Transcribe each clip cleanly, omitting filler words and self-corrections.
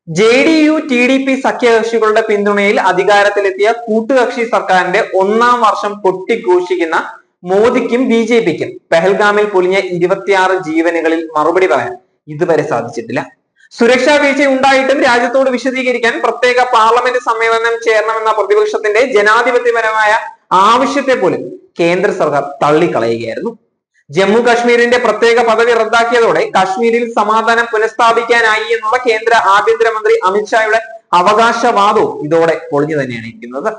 JDU-TDP സഖ്യകക്ഷികളുടെ പിന്തുണയിൽ അധികാരത്തിലെത്തിയ കൂട്ടുകക്ഷി സർക്കാരിന്റെ ഒന്നാം വർഷം കൊട്ടിഘോഷിക്കുന്ന മോദിക്കും BJPക്കും പെഹൽഗാമിൽ പൊലിഞ്ഞ 26 ജീവനുകളിൽ മറുപടി പറയാൻ ഇതുവരെ സാധിച്ചിട്ടില്ല. സുരക്ഷാ വീഴ്ച ഉണ്ടായിട്ടും രാജ്യത്തോട് വിശദീകരിക്കാൻ പ്രത്യേക പാർലമെന്റ് സമ്മേളനം ചേരണമെന്ന പ്രതിപക്ഷത്തിന്റെ ജനാധിപത്യപരമായ ആവശ്യത്തെ പോലും കേന്ദ്ര സർക്കാർ തള്ളിക്കളയുകയായിരുന്നു. ജമ്മു കാശ്മീരിന്റെ പ്രത്യേക പദവി റദ്ദാക്കിയതോടെ കാശ്മീരിൽ സമാധാനം പുനഃസ്ഥാപിക്കാനായി എന്നുള്ള കേന്ദ്ര ആഭ്യന്തരമന്ത്രി അമിത്ഷായുടെ അവകാശവാദവും ഇതോടെ പൊളിഞ്ഞു തന്നെയാണ് ഇരിക്കുന്നത്.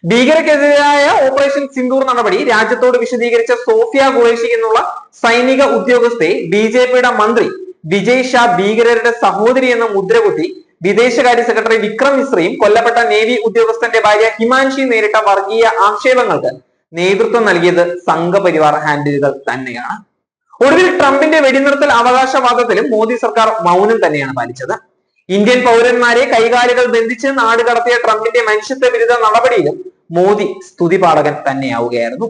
ഭീകരക്കെതിരായ ഓപ്പറേഷൻ സിന്ദൂർ നടപടി രാജ്യത്തോട് വിശദീകരിച്ച സോഫിയ ഖുറേഷി എന്നുള്ള സൈനിക ഉദ്യോഗസ്ഥയെ BJPയുടെ മന്ത്രി വിജയ് ഷാ ഭീകരരുടെ സഹോദരി എന്ന മുദ്രകുത്തി വിദേശകാര്യ സെക്രട്ടറി വിക്രം മിശ്രയും കൊല്ലപ്പെട്ട നേവി ഉദ്യോഗസ്ഥന്റെ ഭാര്യ ഹിമാൻഷി നേരിട്ട വർഗീയ ആക്ഷേപങ്ങൾക്ക് നേതൃത്വം നൽകിയത് സംഘപരിവാർ ഹാൻഡിലുകൾ തന്നെയാണ്. ഒടുവിൽ ട്രംപിന്റെ വെടിനിർത്തൽ അവകാശവാദത്തിലും മോദി സർക്കാർ മൗനം തന്നെയാണ് പാലിച്ചത്. ഇന്ത്യൻ പൗരന്മാരെ കൈകാലുകൾ ബന്ധിച്ച് നാട് കടത്തിയ ട്രംപിന്റെ മനുഷ്യത്വ വിരുദ്ധ നടപടിയിലും മോദി സ്തുതിപാഠകൻ തന്നെയാവുകയായിരുന്നു.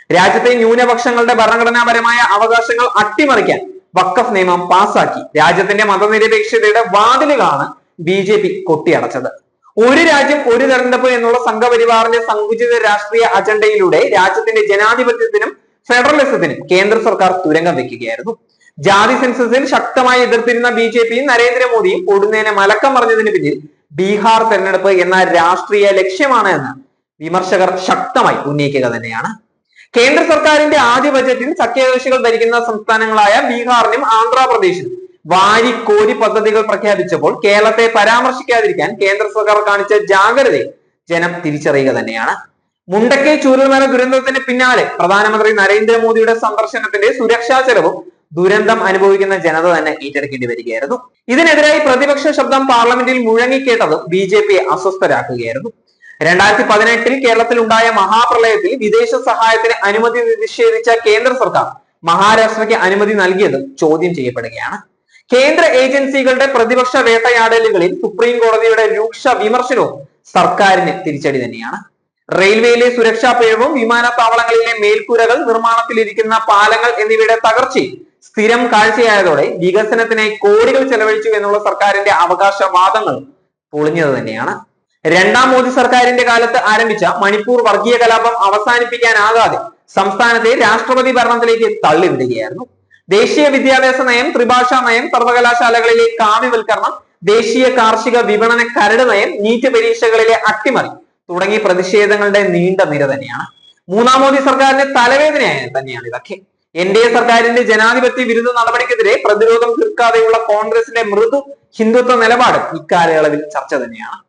രാജ്യത്തെ ന്യൂനപക്ഷങ്ങളുടെ ഭരണഘടനാപരമായ അവകാശങ്ങൾ അട്ടിമറിക്കാൻ വഖഫ് നിയമം പാസാക്കി രാജ്യത്തിന്റെ മതനിരപേക്ഷതയുടെ വാതിലുകളാണ് BJP കൊട്ടിയടച്ചത്. ഒരു രാജ്യം ഒരു തെരഞ്ഞെടുപ്പ് എന്നുള്ള സംഘപരിവാറിന്റെ സങ്കുചിത രാഷ്ട്രീയ അജണ്ടയിലൂടെ രാജ്യത്തിന്റെ ജനാധിപത്യത്തിനും ഫെഡറലിസത്തിനും കേന്ദ്ര സർക്കാർ തുരങ്കം വെക്കുകയായിരുന്നു. ജാതി സെൻസസിൽ ശക്തമായി എതിർത്തിരുന്ന BJPയും നരേന്ദ്രമോദിയും പൊടുന്നേനെ മലക്കം പറഞ്ഞതിന് പിന്നിൽ ബീഹാർ തെരഞ്ഞെടുപ്പ് എന്ന രാഷ്ട്രീയ ലക്ഷ്യമാണ് എന്ന് വിമർശകർ ശക്തമായി ഉന്നയിക്കുക തന്നെയാണ്. കേന്ദ്ര സർക്കാരിന്റെ ആദ്യ ബജറ്റിൽ സഖ്യകക്ഷികൾ ഭരിക്കുന്ന സംസ്ഥാനങ്ങളായ ബീഹാറിനും ആന്ധ്രാപ്രദേശിനും വാരിക്കോരി പദ്ധതികൾ പ്രഖ്യാപിച്ചപ്പോൾ കേരളത്തെ പരാമർശിക്കാതിരിക്കാൻ കേന്ദ്ര സർക്കാർ കാണിച്ച ജാഗ്രതയെ ജനം തിരിച്ചറിയുക തന്നെയാണ്. മുണ്ടക്കൈ ചൂരൽമല ദുരന്തത്തിന് പിന്നാലെ പ്രധാനമന്ത്രി നരേന്ദ്രമോദിയുടെ സന്ദർശനത്തിന്റെ സുരക്ഷാ ചെലവും ദുരന്തം അനുഭവിക്കുന്ന ജനത തന്നെ ഏറ്റെടുക്കേണ്ടി വരികയായിരുന്നു. ഇതിനെതിരായി പ്രതിപക്ഷ ശബ്ദം പാർലമെന്റിൽ മുഴങ്ങിക്കേട്ടത് BJPയെ അസ്വസ്ഥരാക്കുകയായിരുന്നു. 2018 കേരളത്തിൽ ഉണ്ടായ മഹാപ്രളയത്തിൽ വിദേശ സഹായത്തിന് അനുമതി നിഷേധിച്ച കേന്ദ്ര സർക്കാർ മഹാരാഷ്ട്രയ്ക്ക് അനുമതി നൽകിയത് ചോദ്യം ചെയ്യപ്പെടുകയാണ്. കേന്ദ്ര ഏജൻസികളുടെ പ്രതിപക്ഷ വേട്ടയാടലുകളിൽ സുപ്രീം കോടതിയുടെ രൂക്ഷ വിമർശനവും സർക്കാരിന് തിരിച്ചടി തന്നെയാണ്. റെയിൽവേയിലെ സുരക്ഷാ പിഴവും വിമാനത്താവളങ്ങളിലെ മേൽക്കൂരകൾ, നിർമ്മാണത്തിലിരിക്കുന്ന പാലങ്ങൾ എന്നിവയുടെ തകർച്ചയും സ്ഥിരം കാഴ്ചയായതോടെ വികസനത്തിനായി കോടികൾ ചെലവഴിച്ചു എന്നുള്ള സർക്കാരിന്റെ അവകാശവാദങ്ങൾ പൊളിഞ്ഞത് തന്നെയാണ്. രണ്ടാം മോദി സർക്കാരിന്റെ കാലത്ത് ആരംഭിച്ച മണിപ്പൂർ വർഗീയ കലാപം അവസാനിപ്പിക്കാനാകാതെ സംസ്ഥാനത്തെ രാഷ്ട്രപതി ഭരണത്തിലേക്ക് തള്ളിവിടുകയായിരുന്നു. ദേശീയ വിദ്യാഭ്യാസ നയം, ത്രിഭാഷാ നയം, സർവകലാശാലകളിലെ കാവ്യവൽക്കരണം, ദേശീയ കാർഷിക വിപണന കരട് നയം, നീറ്റ് പരീക്ഷകളിലെ അട്ടിമറി തുടങ്ങിയ പ്രതിഷേധങ്ങളുടെ നീണ്ട നിര തന്നെയാണ്. മൂന്നാം മോദി സർക്കാരിന്റെ തലവേദനയായ തന്നെയാണ് ഇതൊക്കെ. NDA സർക്കാരിന്റെ ജനാധിപത്യ വിരുദ്ധ നടപടിക്കെതിരെ പ്രതിരോധം തീർക്കാതെയുള്ള കോൺഗ്രസിന്റെ മൃദു ഹിന്ദുത്വ നിലപാട് ഇക്കാലയളവിൽ ചർച്ച തന്നെയാണ്.